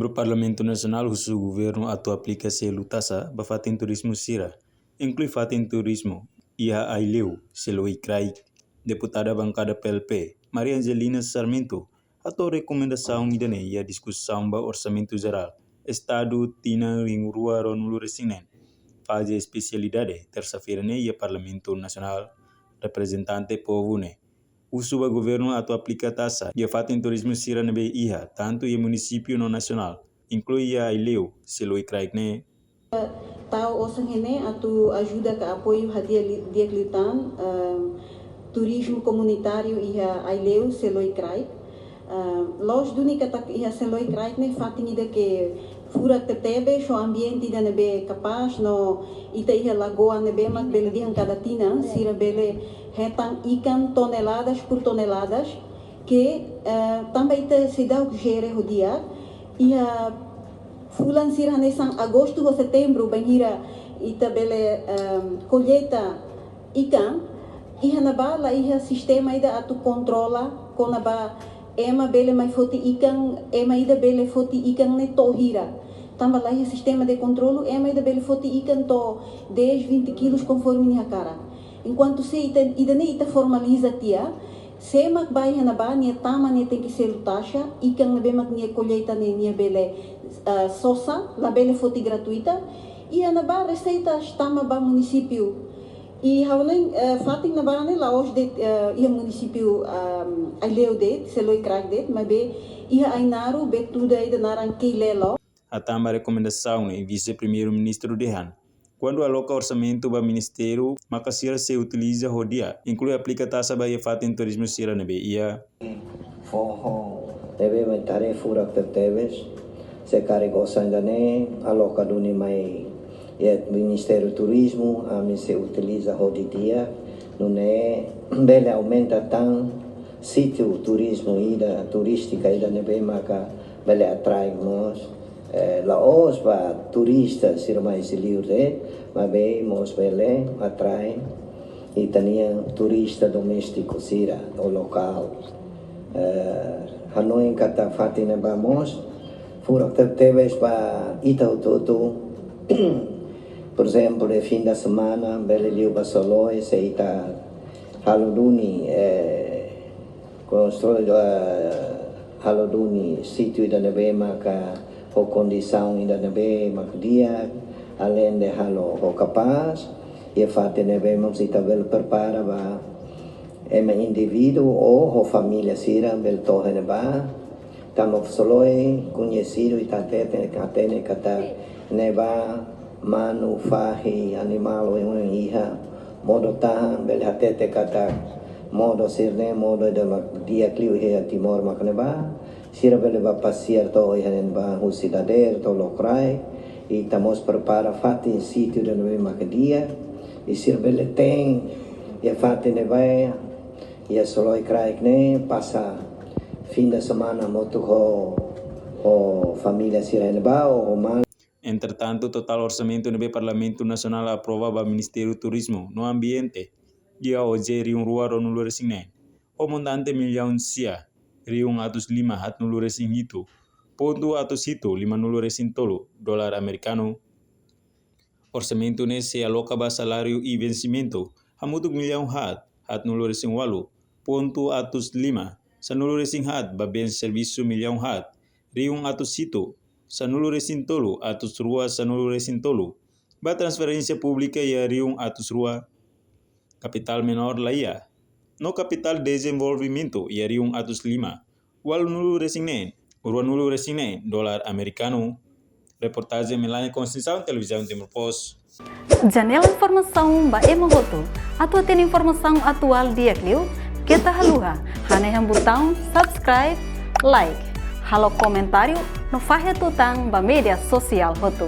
Membro Parlamento Nacional husu governo atu aplicação lutasa bafatin turismo sira, inclui fatin turismo, ia aileu, seloi crai, deputada bancada PLP, Maria Angelina Sarmento, atau recomendação idane ia discussão ba orçamento geral, Estado tina ring rua ronulu resinen, fase especialidade, terça-feira ne ia Parlamento Nacional, representante povo ne. Usuba governo atu aplica taxa ia fatin turismo sira nebe iha, tanto ia município no nacional, inclui ia ileu, seloi crai ne. Tau osangene atu ajuda ke apoio hadia diaklitan turismo comunitário ia aileu seloi crai. Los dunica tak ia seloi crai ne fatin ida ke fura tetebe so ambiente ida nebe capaz no ita ia lagoa nebe mak bele dihan kadatina sira bele hetang ikan toneladas por toneladas que também ita sedau gere hodia ia fulan sira nesang agosto ou setembro banhira ita bele colheita ikan ia nabala ia sistema ida atu controla konaba ema bele mai foti ikan ema ida bele foti ikan ne tohira também lá ia sistema de controlo ema ida bele foti ikan to 10-20 quilos conforme minha cara enquanto se ida ne ita formaliza tia se mak bai na ba nia tama nia tem que ser taxa ikan na be mak nia colheita nia bele sosa la bele foti gratuita e na ba receita estama ba município e haulen fatin na ba ne la hoje de ia município aileu de seloi crack de mas be ia ainaru be tudo aí de naran kilelo A tamba recomendação e vice-primeiro-ministro Dehan. Quando aloca orçamento para o ministério, makasira se utiliza rodia, inclui aplica taxa para fatin turismo sira nebe ia. Forro deve aumentar fura teves, se carregou ainda ne aloca duni mai e Ministério do Turismo a mim se utiliza rodia, não é bele aumenta tan sítio turismo ida turística ida nebe maka bele atrai nós la os para turistas ir mais livre mas bem mos bele atrai e tania turista doméstico sira o local Hanoi kata fatina vamos fura teves para ita todo por exemplo no fim da semana bele liu basolo e se ita haluduni constrói haluduni sítio da nebe maka o condição ainda nebe mak dia além de halo o capaz e fate nebe mos ita bel prepara ba ema indivíduo ou família sira bel torre neba tamo solo conhecido ita tete katene kata neba manu fahi animal o iha modo tahan bel hatete kata modo sirne modo de dia kliu he timor makneba sira bele ba passear to ihan ba husidader to lokrai e estamos prepara fati sítio de nove macadia e sira bele tem e fati ne vai e solo i crai ne passa fim de semana moto o família sira ne ba o mal. Entretanto, total orçamento no Parlamento Nacional aprova o Ministério do Turismo no Ambiente dia hoje riung rua ronulu resinen o montante milhão sia riung atus 5 hat nulu resing itu pontu atus itu 5 nulu resing tolu dolar americano orçamento ne se aloca ba salário e vencimento hamutuk milhão hat nulu resing walu pontu atus 5 sanulu resing hat ba ben serviço milhão hat riung atus itu sanulu resing tolu atus rua sanulu resing tolu ba transferência pública ya riung atus rua capital menor laia no capital desenvolvimento ia riung atus 5 wal nulu resine urua nulu resine dolar americano reportagem Melania Conceição televisão Timor Post. Janela informação ba emohoto atau tem informação atual dia kliu kita haluha hane botão subscribe like halo comentário no fahe tutang ba media sosial hotu.